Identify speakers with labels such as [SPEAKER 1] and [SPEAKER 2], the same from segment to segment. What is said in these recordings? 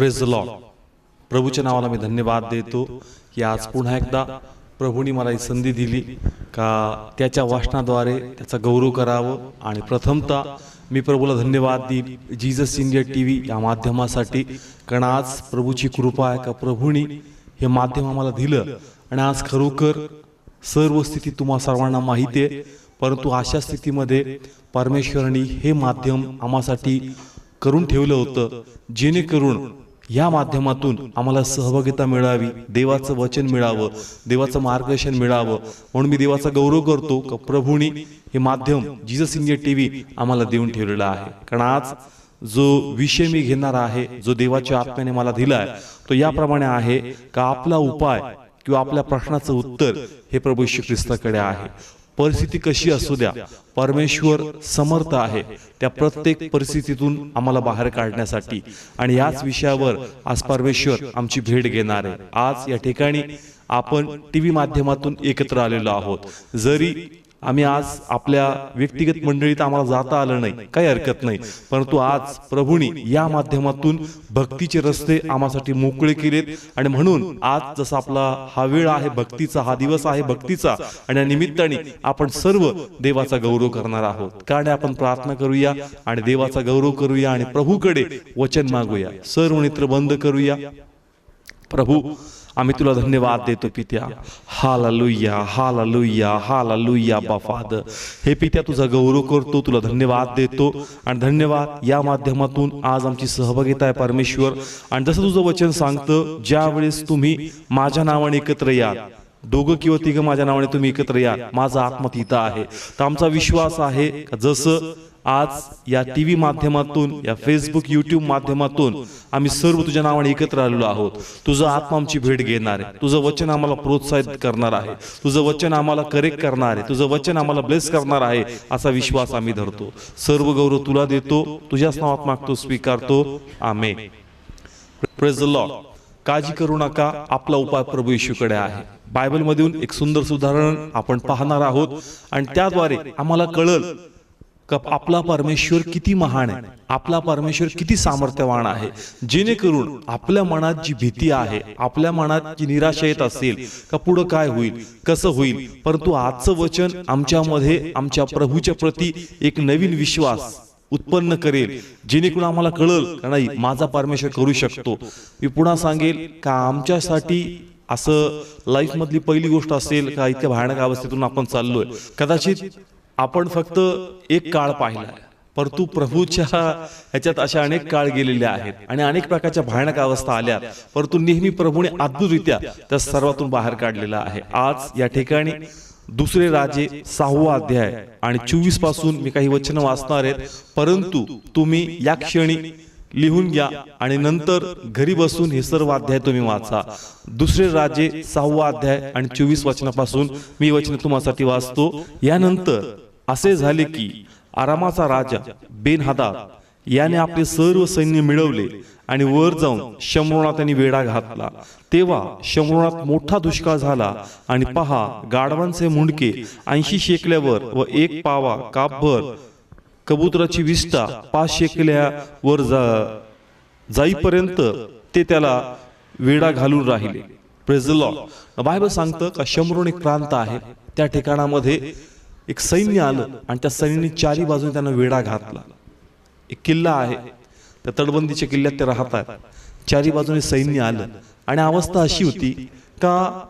[SPEAKER 1] Praise the Lord. प्रभूच्या नावाला मी धन्यवाद देतो की आज पुन्हा एकदा प्रभूंनी मला ही संधी दिली का त्याच्या वाचनाद्वारे त्याचा गौरव करावं. आणि प्रथमतः मी प्रभूला धन्यवाद देईन जीसस इंडिया TV या माध्यमासाठी, कारण आज प्रभूची कृपा आहे का प्रभूंनी हे माध्यम आम्हाला दिलं. आणि आज खरोखर सर्व स्थिती तुम्हा सर्वांना माहिती आहे, परंतु अशा स्थितीमध्ये परमेश्वरांनी हे माध्यम आम्हासाठी करून ठेवलं होतं जेणेकरून या माध्यमातून आम्हाला सहभागिता मिळावी, देवाचं वचन मिळावं, देवाचं मार्गदर्शन मिळावं. म्हणून मी देवाचा गौरव करतो की प्रभूंनी हे माध्यम जीसस इंडिया TV आम्हाला देऊन ठेवलेलं आहे. कारण आज जो विषय मी घेणार आहे, जो देवाच्या आत्म्याने मला दिलाय, तो याप्रमाणे आहे का आपला उपाय किंवा आपल्या प्रश्नाचं उत्तर हे प्रभू येशू ख्रिस्ताकडे आहे. परिस्थिती कशी असू द्या, परमेश्वर समर्थ आहे त्या प्रत्येक परिस्थितीतून आम्हाला बाहेर काढण्यासाठी. आणि याच विषयावर आज परमेश्वर आमची भेट घेणार आहे. आज या ठिकाणी आपण TV माध्यमातून एकत्र आलेलो आहोत. जरी आम्ही आज आपल्या व्यक्तिगत मंडळीत आम्हाला जाता आलं नाही, काही हरकत नाही, परंतु आज प्रभूंनी या माध्यमातून भक्तीचे रस्ते आम्हासाठी मोकळे केलेत. आणि म्हणून आज जसा आपला हा वेळ आहे भक्तीचा, हा दिवस आहे भक्तीचा, आणि या निमित्ताने आपण सर्व देवाचा गौरव करणार आहोत. कारण आपण प्रार्थना करूया आणि देवाचा गौरव करूया आणि प्रभूकडे वचन मागूया. सर्व नेत्र बंद करूया. प्रभू, आम्ही तुला धन्यवाद देतो पित्या. Hallelujah, hallelujah, hallelujah father. हे पित्या तुझा गौरव करतो, तुला धन्यवाद देतो. आणि धन्यवाद या माध्यमातून आज आमची सहभागिता आहे परमेश्वर. आणि जसं तुझं वचन सांगतं, ज्या वेळेस तुम्ही माझ्या नावाने एकत्र याल, दोघं किंवा तिघं माझ्या नावाने तुम्ही एकत्र याल, माझा आत्मा तिथं आहे. तर आमचा विश्वास आहे जसं आज या TV माध्यमातून, या Facebook YouTube माध्यमातून आम्ही सर्व तुझ्या नावाने एकत्र आलेलो आहोत. तुझं आत्मा आमची भेट घेणार आहे, तुझं वचन आम्हाला प्रोत्साहित करणार आहे, तुझं वचन आम्हाला करेक्ट करणार आहे, तुझं वचन आम्हाला ब्लेस करणार आहे, असा विश्वास आम्ही धरतो. सर्व गौरव तुला देतो, तुझ्याच नावात मागतो, स्वीकारतो. आमेन. Praise the lord. काळजी करू नका, आपला उपाय प्रभू येशूकडे आहे. बायबलमधून एक सुंदर उदाहरण आपण पाहणार आहोत आणि त्याद्वारे आम्हाला कळल आपला परमेश्वर किती महान आहे, आपला परमेश्वर किती सामर्थ्यवान आहे. जेणेकरून आपल्या मनात जी भीती आहे, आपल्या मनात जी निराशा येत असेल का पुढं काय होईल, कसं होईल, परंतु आजचं वचन आमच्यामध्ये आमच्या प्रभूच्या प्रती एक नवीन विश्वास उत्पन्न करेल. जेणेकरून आम्हाला कळल का नाही, माझा परमेश्वर करू शकतो. मी पुन्हा सांगेल का आमच्यासाठी असं लाईफ मधली पहिली गोष्ट असेल का इतक्या भयानक अवस्थेतून आपण चाललोय. कदाचित आपण फक्त एक काळ पाहिलाय, परंतु प्रभूच्या ह्याच्यात अशा अनेक काळ गेलेल्या आहेत आणि अनेक प्रकारच्या भयानक अवस्था आल्या, परंतु नेहमी प्रभूने अद्भुतरित्या त्या सर्वातून बाहेर काढलेला आहे. आज या ठिकाणी दुसरे राजे 6वा अध्याय आणि 24 पासून मी काही वचन वाचणार आहेत, परंतु तुम्ही या क्षणी लिहून घ्या आणि नंतर घरी बसून हे सर्व अध्याय तुम्ही वाचा. दुसरे राजे 6वा अध्याय आणि 24 वचनापासून मी वचन तुम्हासाठी वाचतो. यानंतर असे झाले की आरामाचा राजा बेन-हदाद याने आपले सर्व सैन्य मिळवले आणि वर जाऊन शम्रोनात त्यांनी वेढा घातला. तेव्हा शम्रोनात मोठा दुष्काळ झाला आणि पहा, गाढवांचे मुंडके 80 शेकल्यावर व 1 पावा कापभर कबुतराची विष्ठा 5 शेकल्यावर जाईपर्यंत ते त्याला वेढा घालून राहिले. Praise the Lord. बायबल सांगतं का शम्रोन एक प्रांत आहे, त्या ठिकाणामध्ये एक सैन्य आलं आणि त्या सैन्याने चारी बाजूने त्यांना वेढा घातला. एक किल्ला आहे, त्या तटबंदीच्या किल्ल्यात ते राहतात. चारी बाजूने सैन्य आलं आणि अवस्था अशी होती का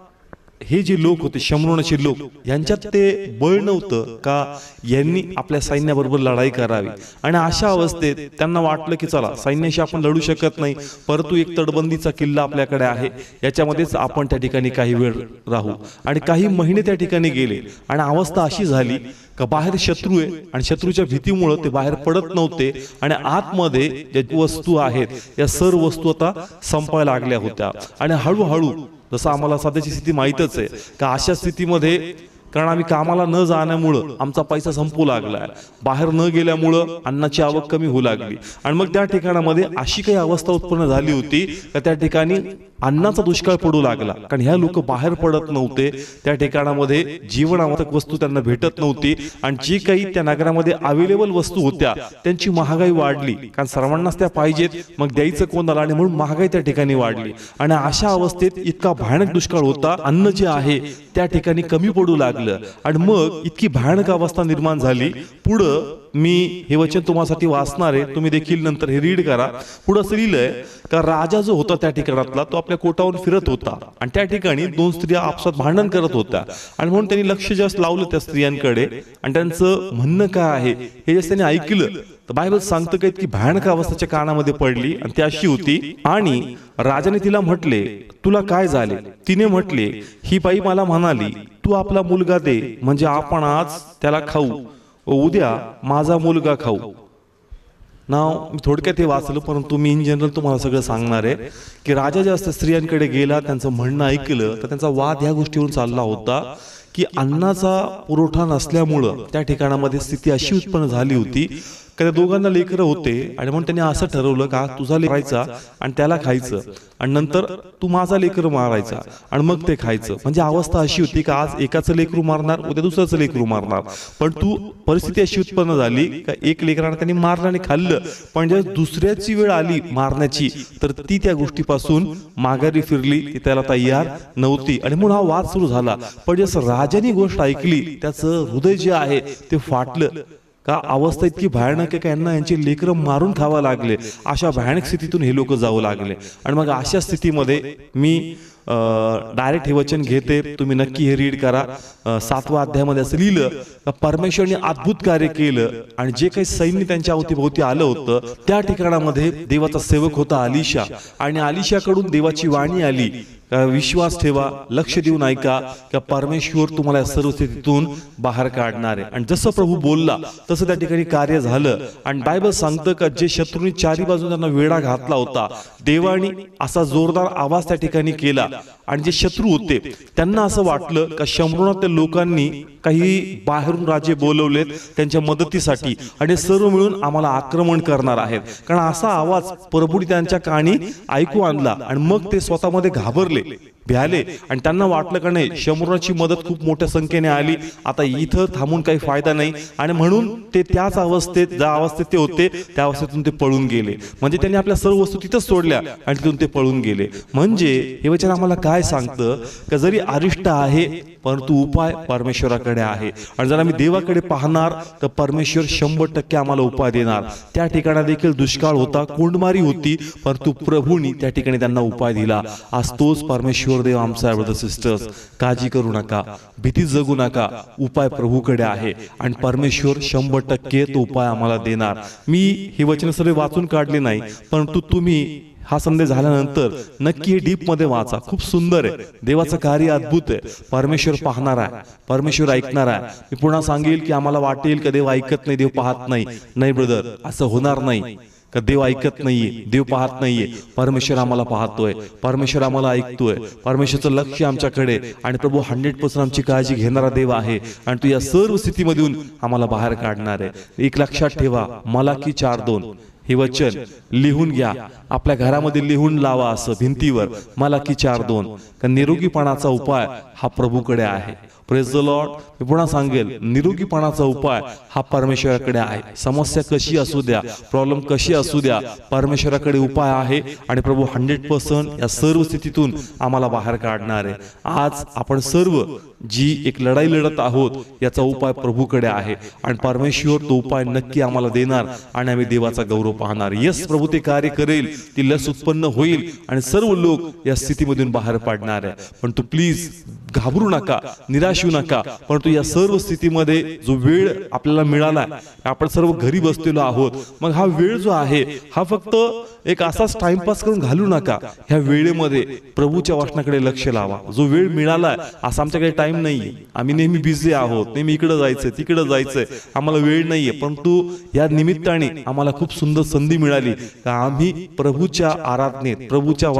[SPEAKER 1] हे जे लोक होते, शम्रोनाचे लोक, यांच्यात ते बळ नव्हतं का यांनी आपल्या सैन्याबरोबर लढाई करावी. आणि अशा अवस्थेत त्यांना वाटलं की चला सैन्याशी आपण लढू शकत नाही, परंतु एक तटबंदीचा किल्ला आपल्याकडे आहे, याच्यामध्येच आपण त्या ठिकाणी काही वेळ राहू. आणि काही महिने त्या ठिकाणी गेले आणि अवस्था अशी झाली का बाहेर शत्रू आहे आणि शत्रूच्या भीतीमुळे ते बाहेर पडत नव्हते आणि आतमध्ये ज्या वस्तू आहेत या सर्व वस्तू आता संपायला लागल्या होत्या. आणि हळूहळू जसं आम्हाला सध्याची स्थिती माहीतच आहे का अशा स्थितीमध्ये, कारण आम्ही कामाला न जाण्यामुळं आमचा पैसा संपू लागलाय, बाहेर न गेल्यामुळं अन्नाची आवक कमी होऊ लागली आणि मग त्या ठिकाणामध्ये अशी काही अवस्था उत्पन्न झाली होती का त्या ठिकाणी अन्नाचा दुष्काळ पडू लागला, कारण ह्या लोक बाहेर पडत नव्हते. त्या ठिकाणामध्ये जीवनावश्यक वस्तू त्यांना भेटत नव्हती आणि जी काही त्या नगरामध्ये अवेलेबल वस्तू होत्या त्यांची महागाई वाढली, कारण सर्वांनाच त्या पाहिजेत, मग द्यायचं कोणाला, आणि म्हणून महागाई त्या ठिकाणी वाढली. आणि अशा अवस्थेत इतका भयानक दुष्काळ होता, अन्न जे आहे त्या ठिकाणी कमी पडू लागलं आणि मग इतकी भयानक अवस्था निर्माण झाली. पुढं मी हे वचन तुम्हासाठी वाचणार आहे, तुम्ही देखील नंतर हे रीड करा. पुढे असं लिहिलंय का राजा जो होता त्या ठिकाणातला तो आपल्या कोटावर फिरत होता आणि त्या ठिकाणी 2 स्त्रिया आपसात भांडण करत होत्या आणि म्हणून त्यांनी लक्ष जास्त लावलं त्या स्त्रियांकडे आणि त्यांचं म्हणणं काय आहे हे जास्त त्यांनी ऐकलं. तर बायबल सांगतं का इतकी भयानक अवस्थेच्या कानामध्ये पडली आणि ती अशी होती. आणि राजाने तिला म्हटले, तुला काय झाले? तिने म्हटले, ही बाई मला म्हणाली, तू आपला मुलगा दे, म्हणजे आपण आज त्याला खाऊ, उद्या माझा मुलगा खाऊ. नाव मी थोडक्यात हे वाचलं, परंतु मी इन जनरल तुम्हाला सगळं सांगणार आहे की राजा जास्त स्त्रियांकडे गेला, त्यांचं म्हणणं ऐकलं, तर त्यांचा वाद ह्या गोष्टीवरून चालला होता की अन्नाचा पुरवठा नसल्यामुळं त्या ठिकाणामध्ये स्थिती अशी उत्पन्न झाली होती की त्या दोघांना लेकरं होते आणि म्हणून त्यांनी असं ठरवलं का तुझा लेकरायचा आणि त्याला खायचं आणि नंतर तू माझा लेकर मारायचा आणि मग ते खायचं. म्हणजे अवस्था अशी होती का आज एकाचं लेकरू मारणार, उद्या दुसऱ्याचं लेकरू मारणार. पण तू परिस्थिती अशी उत्पन्न झाली का एक लेकरानं त्यांनी मारलं आणि खाल्लं, पण जेव्हा दुसऱ्याची वेळ आली मारण्याची तर ती त्या गोष्टीपासून माघारी फिरली, ती त्याला तयार नव्हती आणि म्हणून हा वाद सुरू झाला. पण जसं राजाने गोष्ट ऐकली त्याचं हृदय जे आहे ते फाटलं. का अवस्था इतकी भयानक आहे का यांना यांची लेकरं मारून खावा लागले. अशा भयानक स्थितीतून हे लोक जाऊ लागले आणि मग अशा स्थितीमध्ये मी डायरेक्ट हे वचन घेते, तुम्ही नक्की हे रीड करा. 7व्या अध्यायामध्ये असं लिहिलं का परमेश्वरने अद्भुत कार्य केलं आणि जे काही सैन्य त्यांच्या अवतीभोवती आलं होतं त्या ठिकाणामध्ये देवाचा सेवक होता अलिशा आणि अलिशाकडून देवाची वाणी आली, विश्वास ठेवा, लक्ष देऊन ऐका का परमेश्वर तुम्हाला सर्व स्थितीतून बाहेर काढणार आहे. आणि जसं प्रभू बोलला तसं त्या ठिकाणी कार्य झालं. आणि बायबल सांगतं का जे शत्रूंनी चारी बाजून त्यांना वेढा घातला होता, देवाने असा जोरदार आवाज त्या ठिकाणी केला आणि जे शत्रू होते त्यांना असं वाटलं का शंभरणातल्या लोकांनी काही बाहेरून राजे बोलवलेत त्यांच्या मदतीसाठी आणि सर्व मिळून आम्हाला आक्रमण करणार आहेत. कारण असा आवाज प्रभूने त्यांच्या कानी ऐकू आणला आणि मग ते स्वतःमध्ये घाबरले, भ्याले आणि त्यांना वाटलं का नाही शंभराची मदत खूप मोठ्या संख्येने आली, आता इथं थांबून काही फायदा नाही. आणि म्हणून ते त्याच अवस्थेत ज्या अवस्थेत ते होते त्या अवस्थेतून ते पळून गेले. म्हणजे त्यांनी आपल्या सर्व वस्तू तिथंच सोडल्या आणि तिथून ते पळून गेले. म्हणजे हे वचन आम्हाला काय सांगतं का जरी अरिष्ट आहे परंतु उपाय परमेश्वराकडे आहे आणि जर आम्ही देवाकडे पाहणार तर परमेश्वर 100% आम्हाला उपाय देणार. त्या ठिकाणी देखील दुष्काळ होता, कोंडमारी होती, परंतु प्रभूंनी त्या ठिकाणी त्यांना उपाय दिला. आज तोच परमेश्वर देव आमचा आहे. ब्रदर सिस्टर्स, काळजी करू नका, भीती जगू नका, उपाय प्रभूकडे आहे आणि परमेश्वर 100% तो उपाय आम्हाला देणार. मी हे वचन सर्व वाचून काढले नाही, परंतु तुम्ही हा संदेश झाल्यानंतर नक्की हे डीप मध्ये वाचा, खूप सुंदर आहे. देवाचं कार्य अद्भुत आहे. परमेश्वर पाहणार आहे, परमेश्वर ऐकणार आहे. मी पुन्हा सांगेल की आम्हाला वाटेल का देव ऐकत नाही, देव पाहत नाही. नाही ब्रदर, असं होणार नाही का देव ऐकत नाहीये, देव पाहत नाहीये. परमेश्वर आम्हाला पाहतोय, परमेश्वर आम्हाला ऐकतोय, परमेश्वरचं लक्ष आमच्याकडे आणि प्रभू 100% आमची काळजी घेणारा देव आहे आणि तो या सर्व स्थितीमधून आम्हाला बाहेर काढणार आहे. एक लक्षात ठेवा, मलाकी 4:2 हे वचन लिहून घ्या, आपल्या घरामध्ये लिहून लावा असं भिंतीवर. मलाकी 4:2 का निरोगीपणाचा उपाय हा प्रभूकडे आहे. Praise the Lord. मी पुन्हा सांगेल, निरोगीपणाचा उपाय हा परमेश्वराकडे आहे. समस्या कशी असू द्या, प्रॉब्लेम कशी असू द्या, परमेश्वराकडे उपाय आहे आणि प्रभू 100% या सर्व स्थितीतून आम्हाला बाहेर काढणार आहे. आज आपण सर्व जी एक लढाई लढत आहोत याचा उपाय प्रभूकडे आहे आणि परमेश्वर तो उपाय नक्की आम्हाला देणार आणि आम्ही देवाचा गौरव पाहणार. यस, प्रभू ते कार्य करेल, ती लस उत्पन्न होईल आणि सर्व लोक या स्थितीमधून बाहेर पडणार आहे. पण तू प्लीज घाबरू नका, निराश होऊ नका. परंतु या सर्व स्थितीमध्ये जो वेळ आपल्याला मिळाला, आपण सर्व घरी बसलेलो आहोत, मग हा वेळ जो आहे हा फक्त एक असाच टाइमपास करून घालू नका. ह्या वेळेमध्ये प्रभूच्या वचनाकडे लक्ष लावा. जो वेळ मिळाला असा आमच्याकडे टाइम नाहीये, आम्ही नेहमी बिझी आहोत, नेहमी इकडे जायचंय तिकडे जायचंय, आम्हाला वेळ नाहीये. परंतु या निमित्ताने आम्हाला खूप सुंदर संधी मिळाली का आम्ही प्रभूच्या आराधनेत, प्रभूच्या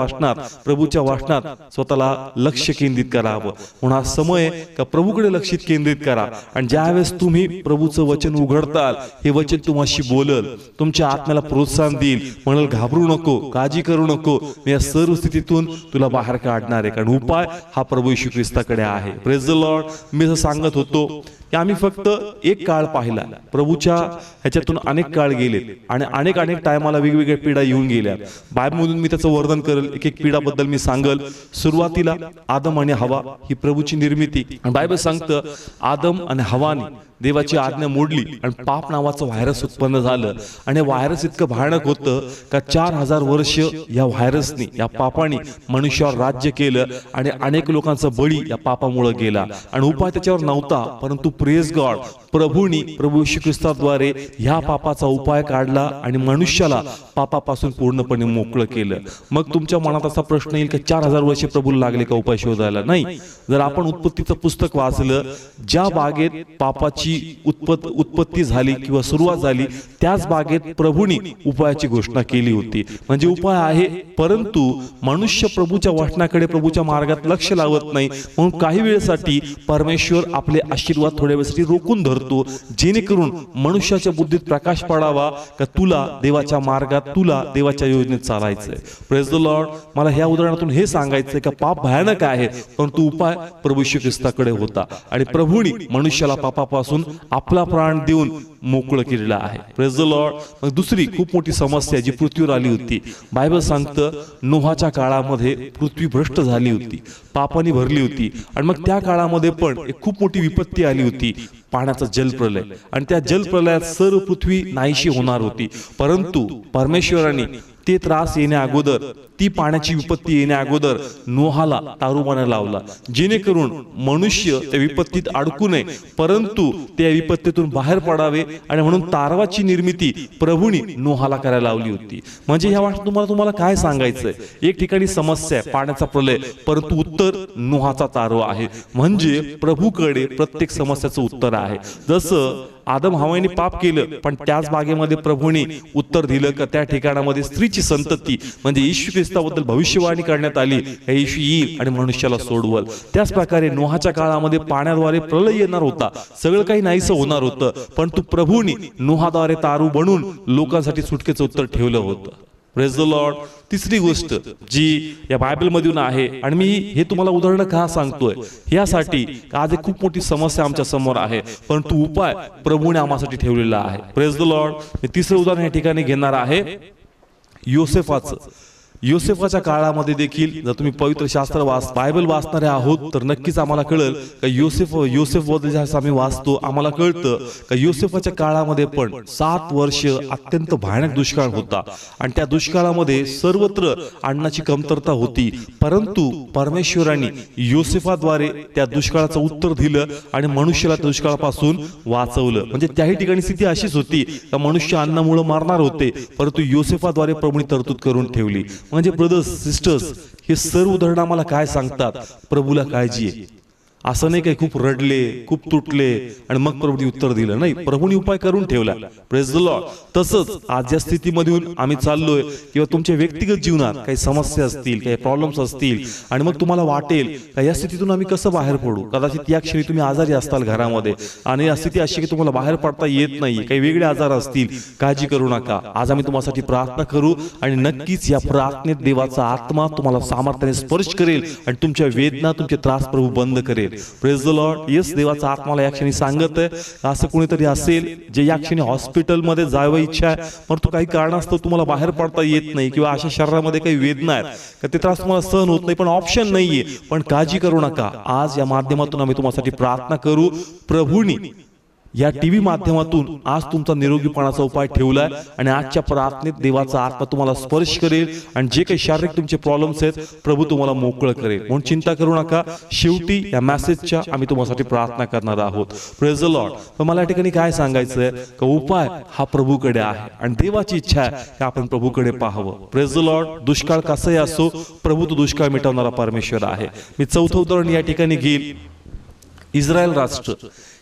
[SPEAKER 1] वाचनात स्वतःला लक्ष केंद्रित करावं. म्हणून हा समय का प्रभूकडे लक्ष केंद्रित करा. आणि ज्यावेळेस तुम्ही प्रभूचं वचन उघडताल, हे वचन तुम्हाशी बोलल, तुमच्या आत्म्याला प्रोत्साहन देईल, म्हणाल घाबरू नको, काळजी करू नको, मी या सर्व स्थितीतून तुला बाहेर काढणार आहे. कारण उपाय हा प्रभू येशू ख्रिस्ताकडे आहे. Praise the Lord. मी असं सांगत होतो की आम्ही फक्त एक काळ पाहिला, प्रभूच्या ह्याच्यातून अनेक काळ गेले आणि अनेक टायमाला वेगवेगळ्या पिढा येऊन गेल्या. बायबलमधून मी त्याचं वर्णन करेल, एक एक पिढाबद्दल मी सांगल. सुरुवातीला आदम आणि हवा ही प्रभूची निर्मिती. आणि बायबल सांगतं आदम आणि हवानी देवाची आज्ञा मोडली आणि पाप नावाचं व्हायरस उत्पन्न झालं. आणि व्हायरस इतकं भयानक होतं का 4000 वर्ष या व्हायरसनी, या पापाने मनुष्यावर राज्य केलं आणि अनेक लोकांचा बळी या पापामुळे गेला. आणि उपाय त्याच्यावर नव्हता, परंतु प्रेज गॉड, प्रभू येशू ख्रिस्ताद्वारे ह्या पापाचा उपाय काढला आणि मनुष्याला पापापासून पूर्णपणे मोकळं केलं. मग तुमच्या मनात असा प्रश्न येईल की 4000 वर्ष प्रभूला लागले का उपाय शोधायला? नाही. जर आपण उत्पत्तीचं पुस्तक वाचलं, ज्या बागेत पापाची उत्पत्ती झाली किंवा सुरुवात झाली, त्याच बागेत प्रभूने उपायाची घोषणा केली होती. म्हणजे उपाय आहे, परंतु मनुष्य प्रभूच्या वचनाकडे, प्रभूच्या मार्गात लक्ष लावत नाही. म्हणून काही वेळेसाठी परमेश्वर आपले आशीर्वाद थोड्या वेळेसाठी रोखून धरतो, जेणेकरून मनुष्याच्या बुद्धीत प्रकाश पडावा का तुला देवाच्या मार्गात, तुला देवाच्या योजनेत चालायचंय. Praise the Lord. मला ह्या उदाहरणातून हे सांगायचंय का पाप भयानक आहे, परंतु उपाय प्रभू येशू ख्रिस्ताकडे होता आणि प्रभूने मनुष्याला पापापासून आपला प्राण देऊन मोकळं केलेलं आहे. Praise the Lord. मग दुसरी खूप मोठी समस्या जी पृथ्वीवर आली होती, बायबल सांगतं नोहाच्या काळामध्ये पृथ्वी भ्रष्ट झाली होती, पापाने भरली होती. आणि मग त्या काळामध्ये पण एक खूप मोठी विपत्ती आली होती, पाण्याचा जलप्रलय. आणि त्या जलप्रलयात सर्व पृथ्वी नाहीशी होणार होती. परंतु परमेश्वराने ते त्रास येण्या अगोदर, ती पाण्याची विपत्ती येण्या अगोदर नोहाला तारुमाने लावला, जेणेकरून मनुष्य त्या विपत्तीत अडकू नये, परंतु त्या विपत्तीतून बाहेर पडावे. आणि म्हणून तारवाची निर्मिती प्रभूने नोहाला करायला लावली होती. म्हणजे ह्या वाटत तुम्हाला काय सांगायचंय, एक ठिकाणी समस्या आहे पाण्याचा प्रलय, परंतु उत्तर नोहाचा तारवा आहे. म्हणजे प्रभूकडे प्रत्येक समस्याचं उत्तर आहे. जसं आदम हवाने पाप केलं, पण त्याच बागेमध्ये प्रभूने उत्तर दिलं का त्या ठिकाणामध्ये स्त्रीची संतती म्हणजे येशू ख्रिस्ताबद्दल भविष्यवाणी करण्यात आली, हे येशू येईल आणि मनुष्याला सोडवल. त्याच प्रकारे नोहाच्या काळामध्ये पाण्याद्वारे प्रलय येणार होता, सगळं काही नाहीसं होणार होतं, परंतु प्रभूने नोहाद्वारे तारू बनून लोकांसाठी सुटकेचं उत्तर ठेवलं होतं. Praise the Lord. तिसरी गोष्ट जी या बायबल मधून आहे, आणि मी हे तुम्हाला उदाहरण का सांगतोय, यासाठी आज एक खूप मोठी समस्या आमच्या समोर आहे, परंतु उपाय प्रभूने आम्हासाठी ठेवलेला आहे. Praise the Lord. मी तिसरं उदाहरण या ठिकाणी घेणार आहे योसेफाचं. योसेफाच्या काळामध्ये देखील जर तुम्ही पवित्र शास्त्र बायबल वाचणारे आहोत तर नक्कीच आम्हाला कळेल का योसेफ बद्दल ज्यावेळेस आम्ही वाचतो आम्हाला कळतं का योसेफाच्या काळामध्ये पण 7 वर्ष अत्यंत भयानक दुष्काळ होता. आणि त्या दुष्काळामध्ये सर्वत्र अन्नाची कमतरता होती, परंतु परमेश्वराने योसेफाद्वारे त्या दुष्काळाचं उत्तर दिलं आणि मनुष्याला त्या दुष्काळापासून वाचवलं. म्हणजे त्याही ठिकाणी स्थिती अशीच होती का मनुष्य अन्नामुळे मरणार होते, परंतु योसेफाद्वारे प्रभूने तरतूद करून ठेवली. म्हणजे ब्रदर्स सिस्टर्स, हे सर्व उदाहरण आम्हाला काय सांगतात, प्रभूला काळजी आहे. असं नाही काही खूप रडले, खूप तुटले आणि मग प्रभूने उत्तर दिलं, नाही, प्रभूने उपाय करून ठेवला. Praise the Lord. तसंच आज या स्थितीमधून आम्ही चाललोय किंवा तुमच्या व्यक्तिगत जीवनात काही समस्या असतील, काही प्रॉब्लेम्स असतील आणि मग तुम्हाला वाटेल का या स्थितीतून आम्ही कसं बाहेर पडू. कदाचित या क्षणी तुम्ही आजारी असताल घरामध्ये आणि या स्थिती अशी की तुम्हाला बाहेर पडता येत नाही, काही वेगळे आजार असतील, काळजी करू नका. आज आम्ही तुम्हासाठी प्रार्थना करू आणि नक्कीच या प्रार्थनेत देवाचा आत्मा तुम्हाला सामर्थ्याने स्पर्श करेल आणि तुमच्या वेदना, तुमचे त्रास प्रभू बंद करेल. Praise the Lord. येस, देवाचा आत्माला या क्षणी सांगत आहे, असं कोणीतरी असेल जे या क्षणी हॉस्पिटलमध्ये जावं इच्छा आहे, परंतु काही कारणास्तव तुम्हाला बाहेर पडता येत नाही किंवा अशा शरीरामध्ये काही वेदना आहेत का ते त्रास तुम्हाला सहन होत नाही, पण ऑप्शन नाहीये. पण काळजी करू नका. आज या माध्यमातून आम्ही तुम्हासाठी प्रार्थना करू. प्रभूने या टीव्ही माध्यमातून आज तुमचा निरोगीपणाचा उपाय ठेवलाय आणि आजच्या प्रार्थनेत देवाचा आत्मा तुम्हाला स्पर्श करेल आणि जे काही शारीरिक तुमचे प्रॉब्लेम्स आहेत प्रभू तुम्हाला मोकळं करेल. म्हणून चिंता करू नका. शेवटी या मेसेजच्या आम्ही तुम्हासाठी प्रार्थना करणार आहोत. Praise the Lord. पण मला या ठिकाणी काय सांगायचंय का उपाय हा प्रभूकडे आहे आणि देवाची इच्छा आहे की आपण प्रभूकडे पाहावं. Praise the Lord. दुष्काळ कसाही असो, प्रभू तो दुष्काळ मिटवणारा परमेश्वर आहे. मी चौथं उदाहरण या ठिकाणी घेईल. इस्रायल राष्ट्र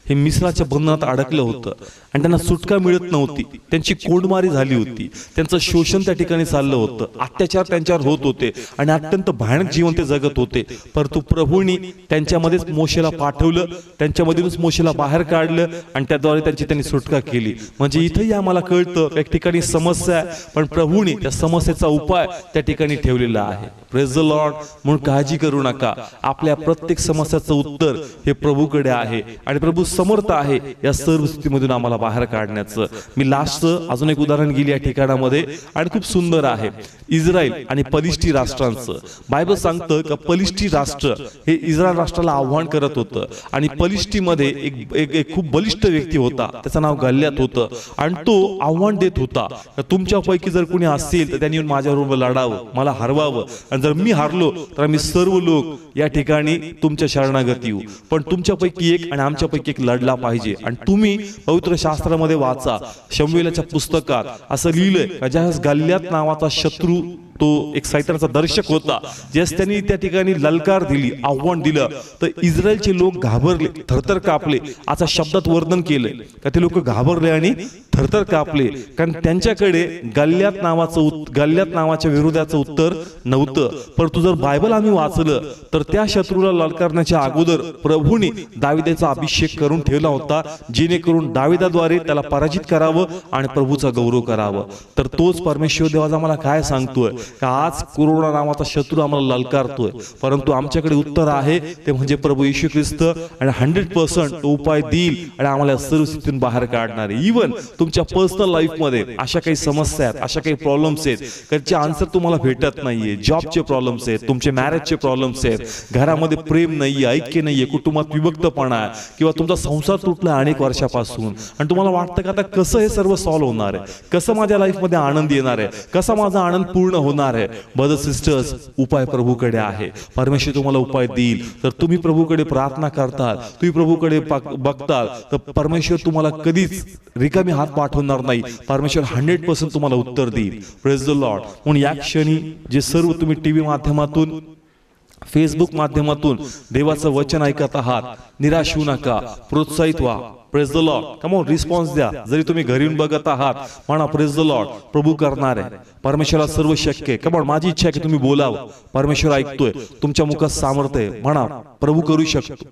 [SPEAKER 1] हे मिस्राच्या बंधनात अडकलं होतं आणि त्यांना सुटका मिळत नव्हती. त्यांची कोंडमारी झाली होती, त्यांचं शोषण त्या ठिकाणी चाललं होतं, अत्याचार त्यांच्यावर होत होते आणि अत्यंत भयानक जीवन ते जगत होते. परंतु प्रभूंनी त्यांच्यामध्येच मोशेला पाठवलं, त्यांच्यामधूनच मोशेला बाहेर काढलं आणि त्याद्वारे त्यांनी सुटका केली. म्हणजे इथंही आम्हाला कळतं एक ठिकाणी समस्या आहे, पण प्रभूंनी त्या समस्येचा उपाय त्या ठिकाणी ठेवलेला आहे. Praise the Lord. म्हणून काळजी करू नका, आपल्या प्रत्येक समस्याचं उत्तर हे प्रभूकडे आहे आणि प्रभू समर्थ आहे या सर्व स्थितीमधून आम्हाला बाहेर काढण्याचं. मी लास्टचं अजून एक उदाहरण गेली या ठिकाणामध्ये आणि खूप सुंदर आहे. इस्रायल आणि पलिष्टी राष्ट्रांचं बायबल सांगतं की पलिष्टी राष्ट्र हे इस्रायल राष्ट्राला आव्हान करत होतं आणि पलिष्टीमध्ये एक खूप बलिष्ठ व्यक्ती होता, त्याचं नाव गल्ल्यात होतं आणि तो आव्हान देत होता, तुमच्यापैकी जर कोणी असेल तर त्यांनी येऊन माझ्याबरोबर लढावं, मला हरवावं, आणि जर मी हारलो तर आम्ही सर्व लोक या ठिकाणी तुमच्या शरणागत येऊ, पण तुमच्यापैकी एक आणि आमच्यापैकी एक लढला पाहिजे. आणि तुम्ही पवित्र शास्त्रामध्ये वाचा, शमूएलाच्या पुस्तकात असं लिहिलंय का ज्यावेळेस गल्ल्यात नावाचा शत्रू, तो एक सैतानाचा दर्शक होता, ज्यास त्यांनी त्या ठिकाणी ललकार दिली, आव्हान दिलं, तर इस्रायलचे लोक घाबरले, थरथर कापले. आता शब्दात वर्णन केलंय का ते लोक घाबरले आणि थरथर कापले, कारण त्यांच्याकडे गल्ल्यात नावाच्या विरोधाचं उत्तर नव्हतं. परंतु जर बायबल आम्ही वाचलं तर त्या शत्रूला ललकारण्याच्या अगोदर प्रभूने दाविदाचा अभिषेक करून ठेवला होता, जेणेकरून दाविदाद्वारे त्याला पराजित करावं आणि प्रभूचा गौरव करावं. तर तोच परमेश्वर देवाचा आम्हाला काय सांगतोय का आज कोरोना नावाचा शत्रू आम्हाला ललकारतोय, परंतु आमच्याकडे उत्तर आहे, ते म्हणजे प्रभू येशू ख्रिस्त, आणि 100% तो उपाय देईल आणि आम्हाला सर्व स्थितीतून बाहेर काढणार आहे. इव्हन तुमच्या पर्सनल लाईफ मध्ये अशा काही समस्या आहेत, अशा काही प्रॉब्लेम्स आहेत त्याचे आन्सर तुम्हाला भेटत नाहीये, जॉबचे प्रॉब्लेम्स आहेत, तुमचे मॅरेजचे प्रॉब्लेम्स आहेत, घरामध्ये प्रेम नाहीये, ऐक्य नाहीये, कुटुंबात विभक्तपणा आहे, किंवा तुमचा संसार तुटला अनेक वर्षापासून आणि तुम्हाला वाटतं का आता कसं हे सर्व सॉल्व्ह होणार आहे, कसं माझ्या लाईफ मध्ये आनंद येणार आहे, कसा माझा आनंद पूर्ण होणार आहे. ब्रदर्स सिस्टर्स, उपाय प्रभूकडे आहे. परमेश्वर तुम्हाला उपाय देईल. तर तुम्ही प्रभूकडे प्रार्थना करताल, तुम्ही प्रभूकडे बघताल, तर परमेश्वर तुम्हाला कधीच रिकामी हात पाठवणार नाही. परमेश्वर 100% तुम्हाला उत्तर देईल. Praise the Lord. म्हणून या क्षणी जे सर्व तुम्ही टीव्ही माध्यमातून, फेसबुक माध्यमातून देवाचं वचन ऐकत आहात, निराश होऊ नका, प्रोत्साहित व्हा. Praise the Lord. Come on, response द्या. जरी तुम्ही घरी येऊन बघत आहात, म्हणा प्रेज द लॉर्ड, प्रभू करणार आहे. परमेश्वराला सर्व शक्य आहे. कम ऑन, माझी इच्छा आहे की तुम्ही बोलावं, परमेश्वर ऐकतोय, तुमच्या मुखात सामर्थ्य आहे. म्हणा प्रभू करू शकतो,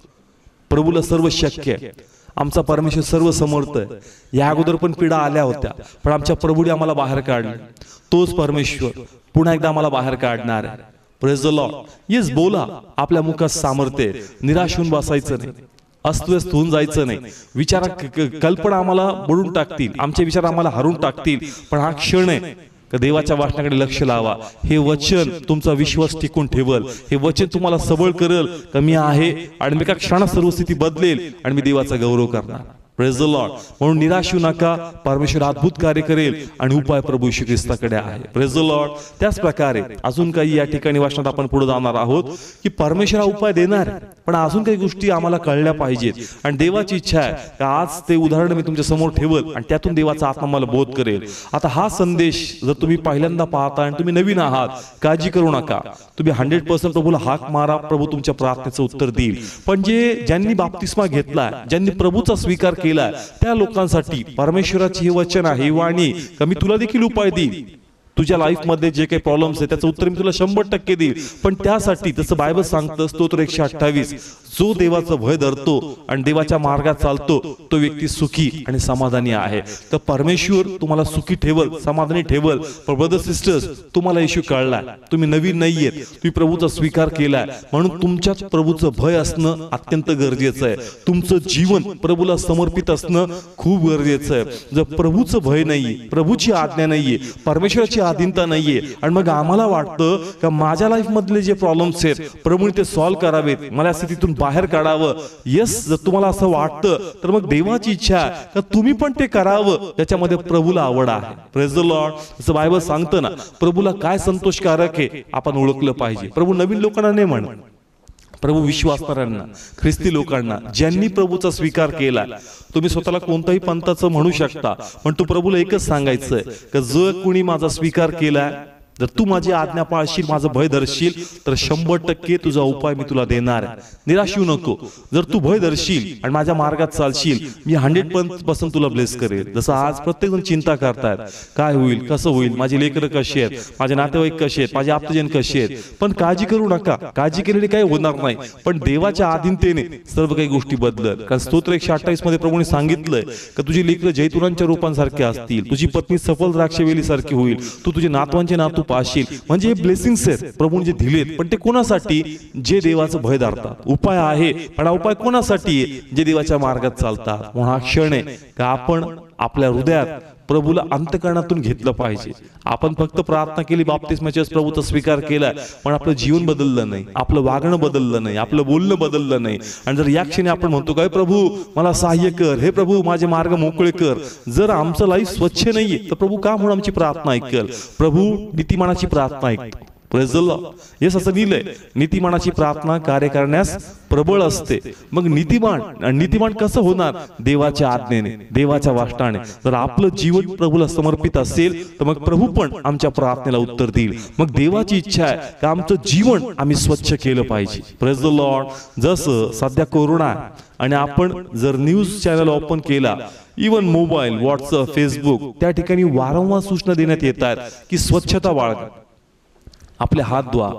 [SPEAKER 1] प्रभूला सर्व शक्य आहे. आमचा परमेश्वर सर्व समर्थ आहे. या अगोदर पण पीडा आल्या होत्या, पण आमच्या प्रभूने आम्हाला बाहेर काढले. तोच परमेश्वर पुन्हा एकदा आम्हाला बाहेर काढणार आहे. Praise the Lord. येस, बोला, आपल्या मुखात सामर्थ्य आहे. निराश होऊन बसायचं नाही, अस्वस्थ होऊन जायचं नाही. विचार कल्पना आम्हाला बुडून टाकतील, आमचे विचार आम्हाला हरून टाकतील, पण हा क्षण आहे का देवाच्या वाचनाकडे लक्ष लावा. हे वचन तुमचा विश्वास टिकून ठेवल, हे वचन तुम्हाला सबळ करेल का मी आहे आणि मी एका क्षणात सर्व स्थिती बदलेल आणि मी देवाचा गौरव करणार. Praise the Lord. म्हणून निराश होऊ नका, परमेश्वर अद्भुत कार्य करेल आणि उपाय प्रभू येशू ख्रिस्ताकडे आहे. Praise the Lord. त्याच प्रकारे अजून काही या ठिकाणी वाचनात आपण पुढे जाणार आहोत की परमेश्वर उपाय देणार, पण अजून काही गोष्टी आम्हाला कळल्या पाहिजेत. आणि देवाची इच्छा आहे की आज ते उदाहरण मी तुमच्या समोर ठेवल आणि त्यातून देवाचा आत्मा मला बोध करेल. आता हा संदेश जर तुम्ही पहिल्यांदा पाहता आणि तुम्ही नवीन आहात, काळजी करू नका. तुम्ही 100% प्रभूला हाक मारा, प्रभू तुमच्या प्रार्थनेचं उत्तर देईल. पण ज्यांनी बाप्तिस्मा घेतला, ज्यांनी प्रभूचा स्वीकार केला, त्या लोकांसाठी परमेश्वराची हे वचन आहे, ही वाणी, का मी तुला देखील उपाय देईल. तुझ्या लाईफ मध्ये जे काही प्रॉब्लेम्स आहे त्याचं उत्तर मी तुला 100% देईल. पण त्यासाठी जसं बायबल सांगतं, स्तोत्र 128, जो देवाचं भय धरतो आणि देवाच्या मार्गात चालतो तो व्यक्ती सुखी आणि समाधानी आहे. तर परमेश्वर तुम्हाला सुखी ठेवल, समाधानी ठेवल. पण ब्रदर सिस्टर्स, तुम्हाला येशू कळलाय, तुम्ही नवीन नाहीयेत, तुम्ही प्रभूचा स्वीकार केलाय, म्हणून तुमच्यात प्रभूचं भय असणं अत्यंत गरजेचं आहे. तुमचं जीवन प्रभूला समर्पित असणं खूप गरजेचं आहे. जर प्रभूचं भय नाहीये, प्रभूची आज्ञा नाहीये, परमेश्वराची अधीनता नाहीये, आणि मग आम्हाला वाटतं का माझ्या लाईफ मधले जे प्रॉब्लेम्स आहेत प्रभूने ते सॉल्व्ह करावेत, मला स्थितीतून बाहेर काढावं. येस, जर तुम्हाला असं वाटतं तर मग देवाची इच्छा आहे का तुम्ही पण ते करावं, त्याच्यामध्ये प्रभूला आवड आहे. Praise the Lord. जसं बायबल सांगतं ना, प्रभूला काय संतोषकारक आहे आपण ओळखलं पाहिजे. प्रभू नवीन लोकांना नाही म्हणत, प्रभू विश्वासणाऱ्यांना, ख्रिस्ती लोकांना, ज्यांनी प्रभूचा स्वीकार केला. तुम्ही स्वतःला कोणत्याही पंथाचं म्हणू शकता, पण तू प्रभूला एकच सांगायचंय की जो कुणी माझा स्वीकार केलाय जर तू माझी आज्ञा पाळशील, माझं भय धरशील, तर 100% तुझा उपाय मी तुला देणार आहे. निराश होऊ नको. जर तू भय धरशील आणि माझ्या मार्गात चालशील, मी 100% तुला ब्लेस करेल. जसं आज प्रत्येक जण चिंता करतायत, काय होईल, कसं होईल, माझी लेकरं कशी आहेत, माझे नातेवाईक कसे आहेत, माझे आप्तजन कसे आहेत. पण काळजी करू नका. काळजी केलेली काही होणार नाही, पण देवाच्या अधीनतेने सर्व काही गोष्टी बदलत. कारण स्तोत्र 128 मध्ये प्रभूने सांगितलंय की तुझी लेकरं जैतुनांच्या रूपांसारखे असतील, तुझी पत्नी सफल द्राक्षवेली सारखी होईल, तू तुझे नातवांचे नातू पाशील. म्हणजे हे ब्लेसिंग्स आहेत प्रभूने जे दिलेत, पण ते कोणासाठी? जे देवाचं भय धरतात. उपाय आहे, पण हा उपाय कोणासाठी? जे देवाच्या मार्गात चालतात. म्हणून हा क्षण आहे का आपण आपल्या हृदयात प्रभूला अंतःकरणातून घेतलं पाहिजे. आपण फक्त प्रार्थना केली, बाप्तिस्माच्या प्रभूचा स्वीकार केला, पण आपलं जीवन बदललं नाही, आपलं वागणं बदललं नाही, आपलं बोलणं बदललं नाही. आणि जर या क्षणी आपण म्हणतो काय, प्रभू मला सहाय्य कर, हे प्रभू माझे मार्ग मोकळे कर, जर आमचं लाईफ स्वच्छ नाहीये, तर प्रभू का म्हणून आमची प्रार्थना ऐकल? प्रभू नीतिमानाची प्रार्थना ऐकतो. Praise the Lord. येस, असं लिहिलंय, नीतिमानाची प्रार्थना कार्य करण्यास प्रबळ असते. मग नीतिमान कसं होणार? देवाच्या आज्ञेने, देवाच्या वाष्टाने. जर आपलं जीवन प्रभूला समर्पित असेल, तर मग प्रभू पण आमच्या प्रार्थनेला उत्तर देईल. मग देवाची इच्छा आहे की आमचं जीवन आम्ही स्वच्छ केलं पाहिजे. Praise the Lord. जसं सध्या कोरोना आणि आपण जर न्यूज चॅनल ओपन केला, इवन मोबाईल, व्हॉट्सअप, फेसबुक, त्या ठिकाणी वारंवार सूचना देण्यात येत आहेत की स्वच्छता बाळगा, आपले हात धुवा,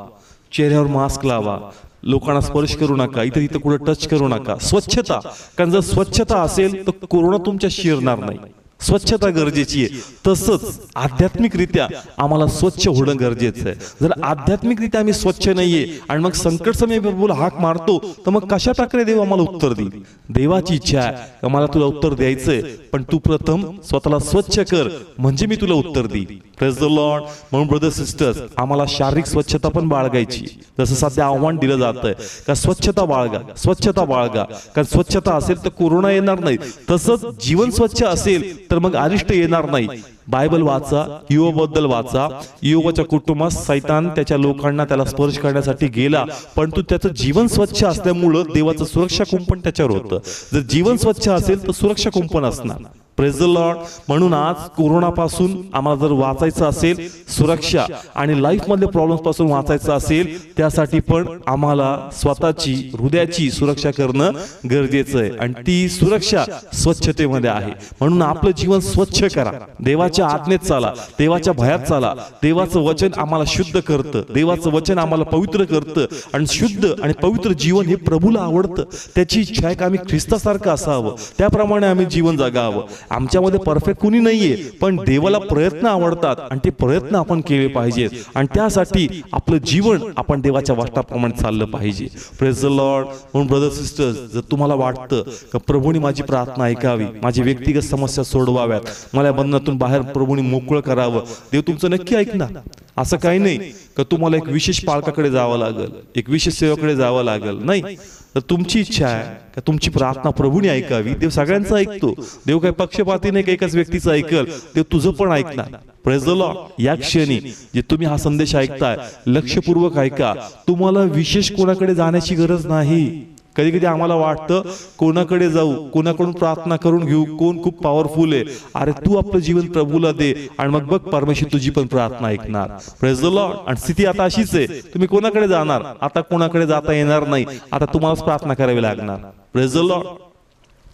[SPEAKER 1] चेहऱ्यावर मास्क लावा, लोकांना स्पर्श करू नका, इथे तिथे कुठे टच करू नका. स्वच्छता. कारण जर स्वच्छता असेल तर कोरोना तुमच्या शिरणार नाही. स्वच्छता गरजेची आहे. तसंच आध्यात्मिकरित्या आम्हाला स्वच्छ होणं गरजेचं आहे. जर आध्यात्मिकरित्या आम्ही स्वच्छ नाहीये आणि मग संकट समय प्रभूला हाक मारतो, तर मग कशा प्रकारे देव आम्हाला उत्तर देईल? देवाची इच्छा आहे का मला तुला उत्तर द्यायचंय, पण तू प्रथम स्वतःला स्वच्छ कर, म्हणजे मी तुला उत्तर देईल. Praise the Lord. म्हणून ब्रदर सिस्टर्स, आम्हाला शारीरिक स्वच्छता पण बाळगायची. जसं सध्या आव्हान दिलं जातंय का स्वच्छता बाळगा, स्वच्छता बाळगा. कारण स्वच्छता असेल तर कोरोना येणार नाही. तसंच जीवन स्वच्छ असेल तर मग अरिष्ट येणार नाही. बायबल वाचा, योबाबद्दल वाचा. योबाच्या कुटुंबात सैतान त्याच्या लोकांना त्याला स्पर्श करण्यासाठी गेला, परंतु त्याचं जीवन स्वच्छ असल्यामुळं देवाचं सुरक्षा कुंपण त्याच्यावर होतं. जर जीवन स्वच्छ असेल तर सुरक्षा कुंपण असणार. Praise the Lord. म्हणून आज कोरोनापासून आम्हाला जर वाचायचं असेल, सुरक्षा आणि लाईफ मधले प्रॉब्लेम्स पासून वाचायचं असेल, त्यासाठी पण आम्हाला स्वतःची हृदयाची सुरक्षा करणं गरजेचं आहे. आणि ती सुरक्षा स्वच्छतेमध्ये आहे. म्हणून आपलं जीवन स्वच्छ करा, देवाच्या आज्ञेत चाला, देवाच्या भयात चाला. देवाचं वचन आम्हाला शुद्ध करतं, देवाचं वचन आम्हाला पवित्र करतं. आणि शुद्ध आणि पवित्र जीवन हे प्रभूला आवडतं. त्याची इच्छा आहे की आम्ही ख्रिस्तासारखं असावं, त्याप्रमाणे आम्ही जीवन जगावं. आमच्यामध्ये परफेक्ट कुणी नाहीये, पण देवाला प्रयत्न आवडतात आणि ते प्रयत्न आपण केले पाहिजेत. आणि त्यासाठी आपलं जीवन आपण देवाच्या वाष्टाप्रमाणे चाललं पाहिजे. Praise the Lord. म्हणून ब्रदर सिस्टर्स, जर तुम्हाला वाटतं की प्रभूने माझी प्रार्थना ऐकावी, माझी व्यक्तिगत समस्या सोडवाव्यात, मला बंधनातून बाहेर प्रभूने मोकळं करावं, देव तुमचं नक्की ऐकणार. असं काही नाही की तुम्हाला एक विशेष पालकाकडे जावं लागेल, एक विशेष सेवेकडे जावं लागेल. नाही, तर तुमची इच्छा आहे का तुमची प्रार्थना प्रभूने ऐकावी, देव सगळ्यांचं ऐकतो. देव काही पक्षपाती नाही, एकाच व्यक्तीचं ऐकल, देव तुझं पण ऐकणार. Praise the Lord. या क्षणी जे तुम्ही हा संदेश ऐकताय, लक्षपूर्वक ऐका. तुम्हाला विशेष कोणाकडे जाण्याची गरज नाही. कधी कधी आम्हाला वाटतं कोणाकडे जाऊ, कोणाकडून प्रार्थना करून घेऊ, कोण खूप पॉवरफुल आहे. अरे तू आपलं जीवन प्रभूला दे आणि मग बघ परमेश्वर तुझी पण प्रार्थना ऐकणार. Praise the Lord. आणि स्थिती आता अशीच आहे, तुम्ही कोणाकडे जाणार? आता कोणाकडे जाता येणार नाही, आता तुम्हालाच प्रार्थना करावी लागणार. Praise the Lord.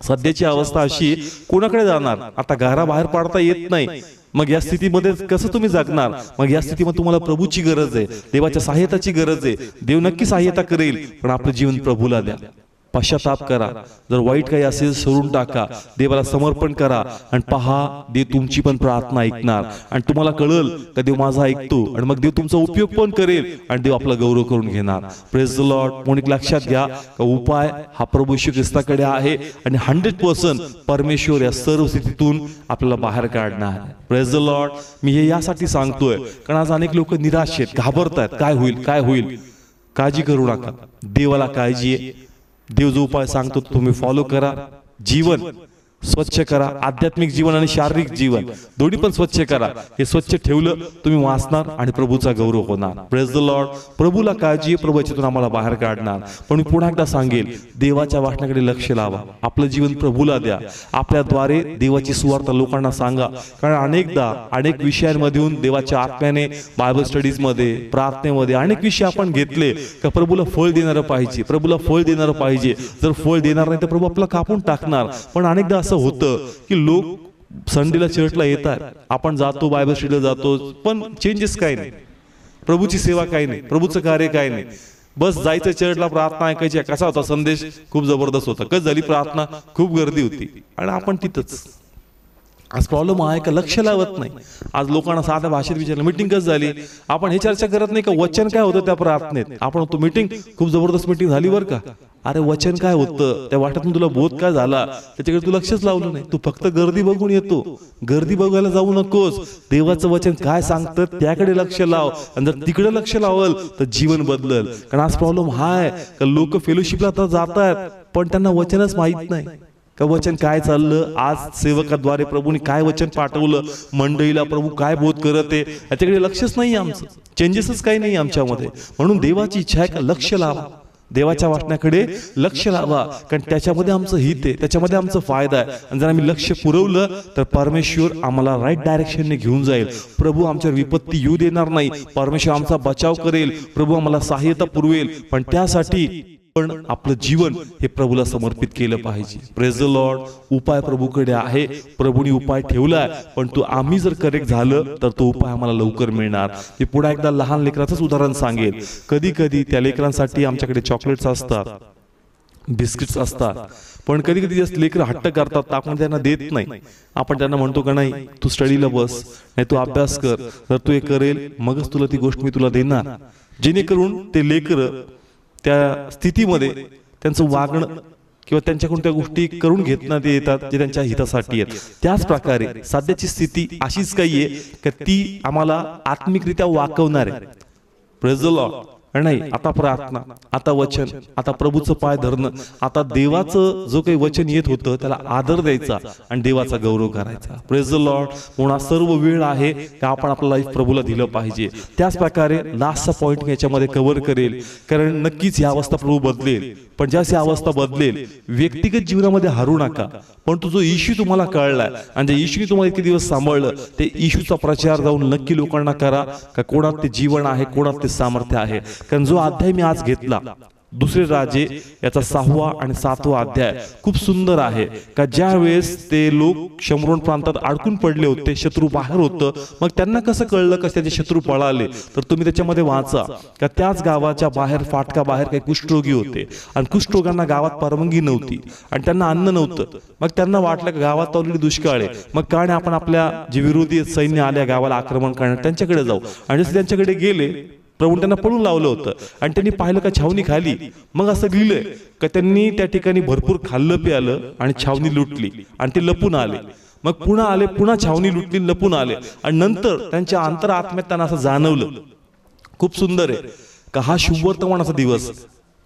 [SPEAKER 1] सध्याची अवस्था अशी, कोणाकडे जाणार? आता घराबाहेर पडता येत नाही. मग या स्थितीमध्ये कसं तुम्ही जगणार? मग या स्थितीमध्ये तुम्हाला प्रभूची गरज आहे, देवाच्या सहाय्यताची गरज आहे. देव नक्की सहाय्यता करेल, पण आपलं जीवन प्रभूला द्या. पश्चाताप करा. जर वाईट काही असेल सोडून टाका, देवाला समर्पण करा आणि पहा, देव तुमची पण प्रार्थना ऐकणार. आणि तुम्हाला कळेल का देव माझा ऐकतो, आणि मग देव तुमचा उपयोग पण करेल आणि देव आपला गौरव करून घेणार. Praise the Lord. म्हणून लक्षात घ्या का उपाय हा प्रभू येशू ख्रिस्ताकडे आहे आणि 100% परमेश्वर या सर्व स्थितीतून आपल्याला बाहेर काढणार. Praise the Lord. मी हे यासाठी सांगतोय कारण आज अनेक लोक निराश आहेत, घाबरतात, काय होईल काय होईल. काळजी करू नका, देवाला काळजी आहे. देव जो उपाय सांगतो तुम्ही फॉलो करा. जीवन स्वच्छ करा. आध्यात्मिक जीवन आणि शारीरिक जीवन दोन्ही पण स्वच्छ करा. हे स्वच्छ ठेवलं तुम्ही वाचणार आणि प्रभूचा गौरव होणार. Praise the Lord. प्रभूला काळजी, प्रभू याच्यातून आम्हाला बाहेर काढणार. पण मी पुन्हा एकदा सांगेल, देवाच्या वाचनाकडे लक्ष लावा. आपलं जीवन प्रभूला द्या. आपल्याद्वारे देवाची सुवार्ता लोकांना सांगा. कारण अनेकदा अनेक विषयांमधून देवाच्या आत्म्याने बायबल स्टडीज मध्ये, प्रार्थनेमध्ये अनेक विषय आपण घेतले का प्रभूला फळ देणारं पाहिजे, प्रभूला फळ देणारं पाहिजे. जर फळ देणार नाही तर प्रभू आपलं कापून टाकणार. पण अनेकदा असं होतं की लोक संडेला चर्चला येतात, आपण जातो, बायबल स्टडीला जातो, पण चेंजेस काही नाही, प्रभूची सेवा काही नाही, प्रभूचं कार्य काही नाही. बस जायचं चर्चला, प्रार्थना ऐकायची. कसा होता संदेश? खूप जबरदस्त होता. कधी झाली प्रार्थना? खूप गर्दी होती आणि आपण तिथंच. आज प्रॉब्लेम आहे का लक्ष लावत नाही. आज लोकांना साध्या भाषेत विचारलं मीटिंग कशी झाली, आपण हे चर्चा करत नाही का वचन काय होतं त्या प्रार्थनेत. आपण तो मीटिंग खूप जबरदस्त मीटिंग झाली बरं का. अरे वचन काय होतं, त्या वाट्यातून तुला बोध काय झाला, त्याच्याकडे तू लक्षच लावलं नाही. तू फक्त गर्दी बघून येतो. गर्दी बघायला जाऊ नकोस. देवाचं वचन काय सांगतं त्याकडे लक्ष लाव. आणि जर तिकडे लक्ष लावल तर जीवन बदलल. कारण आज प्रॉब्लेम हा आहे का लोक फेलोशिपला तर जातात पण त्यांना वचनच माहित नाही का वचन काय चाललं. आज सेवकाद्वारे प्रभूने काय वचन पाठवलं, मंडळीला प्रभू काय बोध करत आहे याच्याकडे लक्षच नाही. आमचं चेंजेसच काही नाही आमच्यामध्ये. म्हणून देवाची इच्छा आहे का लक्ष लावा, देवाच्या वाचनाकडे लक्ष लावा. कारण त्याच्यामध्ये आमचं हित आहे, त्याच्यामध्ये आमचा फायदा आहे. आणि जर आम्ही लक्ष पुरवलं तर परमेश्वर आम्हाला राईट डायरेक्शनने घेऊन जाईल. प्रभू आमच्यावर विपत्ती येऊ देणार नाही. परमेश्वर आमचा बचाव करेल. प्रभू आम्हाला सहाय्यता पुरवेल. पण त्यासाठी पण आपलं जीवन हे प्रभूला समर्पित केलं पाहिजे. Praise the Lord. उपाय प्रभूकडे आहे. प्रभूने उपाय ठेवलाय. पण तो आम्ही जर करेक्ट झालं तर तो उपाय आम्हाला लवकर मिळणार. मी पुन्हा एकदा लहान लेकराचंच उदाहरण सांगेल. कधी कधी त्या लेकरांसाठी आमच्याकडे चॉकलेट्स असतात, बिस्किट्स असतात. पण कधी कधी जास्त लेकरं हट्ट करतात, आपण त्यांना देत नाही. आपण त्यांना म्हणतो का नाही तू स्टडीला बस, नाही तू अभ्यास कर, जर तू हे करेल मगच तुला ती गोष्ट मी तुला देणार. जेणेकरून ते लेकरं त्या स्थितीमध्ये त्यांचं वागणं किंवा त्यांच्याकडून त्या गोष्टी करून घेतण्यात येतात जे त्यांच्या हितासाठी आहेत. त्याच प्रकारे सध्याची स्थिती अशीच काही आहे की ती आम्हाला आत्मिकरित्या वाकवणार आहे. Praise the Lord. नाही आता प्रार्थना, आता वचन, आता प्रभूचं पाय धरणं, आता देवाचं जो काही वचन येत होतं त्याला आदर द्यायचा आणि देवाचा गौरव करायचा. Praise the Lord. म्हणून सर्व वेळ आहे की आपण आपलं लाईफ प्रभूला दिलं पाहिजे. त्याच प्रकारे लास्टचा पॉईंट याच्यामध्ये कव्हर करेल. कारण नक्कीच ही अवस्था प्रभू बदलेल. पण ज्याची अवस्था बदलेल, व्यक्तिगत जीवनामध्ये हरू नका. पण तो जो इश्यू तुम्हाला कळलाय आणि ज्या इश्यूने तुम्हाला इतके दिवस सांभाळलं ते इश्यूचा प्रचार जाऊन नक्की लोकांना करा का कोणात ते जीवन आहे, कोणात ते सामर्थ्य आहे. कारण जो अध्याय मी आज घेतला दुसरे राजे याचा 6वा आणि 7वा अध्याय खूप सुंदर आहे. का ज्या वेळेस ते लोक शमरोन प्रांतात अडकून पडले होते, शत्रू बाहेर होतं, मग त्यांना कसं कळलं कसं त्याचे शत्रू पळाले, तर तुम्ही त्याच्यामध्ये वाचा का त्याच गावाच्या बाहेर फाटका बाहेर काही कुष्ठरोगी होते आणि कुष्ठरोगांना गावात परवानगी नव्हती आणि त्यांना अन्न नव्हतं. मग त्यांना वाटलं की गावात ऑलरेडी दुष्काळ आहे, मग काय आपण आपल्या जे विरोधी सैन्य आल्या गावाला आक्रमण करण्यात त्यांच्याकडे जाऊ. आणि जसे त्यांच्याकडे गेले प्रभू त्यांना पळून लावलं होतं आणि त्यांनी पाहिलं का छावणी खाली. मग असं लिहिलंय का त्यांनी त्या ठिकाणी भरपूर खाल्लं प्यालं आणि छावणी लुटली आणि ते लपून आले. मग पुन्हा आले, पुन्हा छावणी लुटली, लपून आले आणि नंतर त्यांच्या अंतरात्म्यात त्यांना असं जाणवलं. खूप सुंदर आहे का हा शुभवर्तमानाचा दिवस.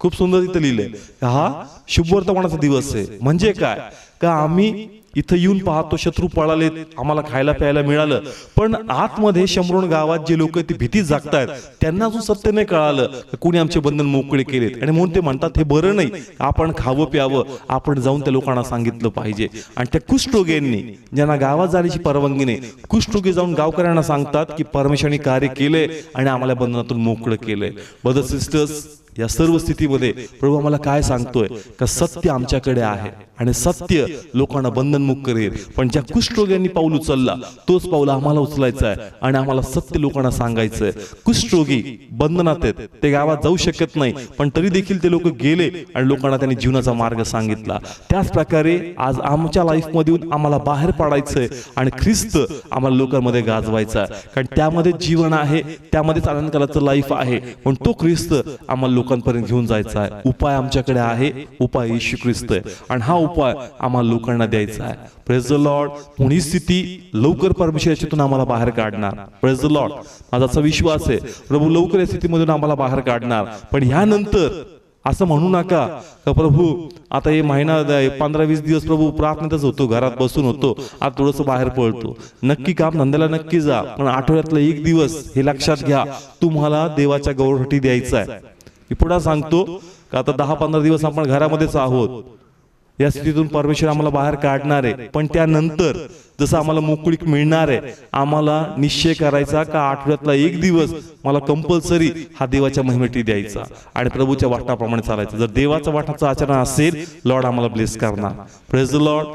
[SPEAKER 1] खूप सुंदर इथं लिहिलंय का हा शुभवर्तमानाचा दिवस आहे. म्हणजे काय का आम्ही इथं येऊन पाहतो शत्रू पळाले, आम्हाला खायला प्यायला मिळालं, पण आतमध्ये शमरोन गावात जे लोक ते भीती जागतायत त्यांना अजून सत्य नाही कळालं कोणी आमचे बंधन मोकळे केलेत. आणि म्हणून ते म्हणतात हे बरं नाही, आपण खावं प्यावं, आपण जाऊन त्या लोकांना सांगितलं पाहिजे. आणि त्या कुष्ठरोग्यांनी ज्यांना गावात जाण्याची परवानगी नाही, कुष्ठरोगी जाऊन गावकऱ्यांना सांगतात की परमेश्वराने कार्य केलंय आणि आम्हाला बंधनातून मोकळं केलंय. ब्रदर्स सिस्टर्स, या सर्व स्थितीमध्ये प्रभू आम्हाला काय सांगतोय का सत्य आमच्याकडे आहे आणि सत्य लोकांना बंधनमुक्त करेल. पण ज्या कुष्ठरोग्यांनी पाऊल उचलला तोच पाऊल आम्हाला उचलायचा आहे आणि आम्हाला सत्य लोकांना सांगायचंय. कुष्ठरोगी बंधनात आहेत, ते गावात जाऊ शकत नाही, पण तरी देखील ते लोक गेले आणि लोकांना त्यांनी जीवनाचा मार्ग सांगितला. त्याच प्रकारे आज आमच्या लाईफ मधून आम्हाला बाहेर पाडायचंय आणि ख्रिस्त आम्हाला लोकांमध्ये गाजवायचा आहे. कारण त्यामध्ये जीवन आहे, त्यामध्येच आनंद कालाचं लाईफ आहे. पण तो ख्रिस्त आम्हाला लोकांपर्यंत घेऊन जायचा आहे. उपाय आमच्याकडे आहे, उपाय येशू ख्रिस्त आहे आणि हा उपाय आम्हाला लोकांना द्यायचा आहे. Praise the Lord. ही स्थिती लवकर परमेश्वर याच्यातून आम्हाला बाहेर काढणार. Praise the Lord. माझा असा विश्वास आहे प्रभू लवकर या स्थितीमधून आम्हाला बाहेर काढणार. पण ह्यानंतर असं म्हणू नका का प्रभू आता हे महिना 15-20 दिवस प्रभू प्रार्थनेतच होतो, घरात बसून होतो, आता थोडंसं बाहेर पळतो. नक्की काम धंद्याला नक्की जा, पण आठवड्यातला एक दिवस हे लक्षात घ्या तुम्हाला देवाच्या गौरवसाठी द्यायचा आहे. मी पुढे सांगतो का आता 10-15 दिवस आपण घरामध्येच आहोत, या स्थितीतून परमेश्वर आम्हाला बाहेर काढणार आहे. पण त्यानंतर जसं आम्हाला मोकळीक मिळणार आहे, आम्हाला निश्चय करायचा का आठवड्यातला एक दिवस मला कंपल्सरी हा देवाच्या महिमेसाठी द्यायचा आणि प्रभूच्या वाटणाप्रमाणे चालायचं. जर देवाच्या वाटणाचं आचरण असेल, लॉर्ड आम्हाला ब्लेस करणार. Praise the Lord.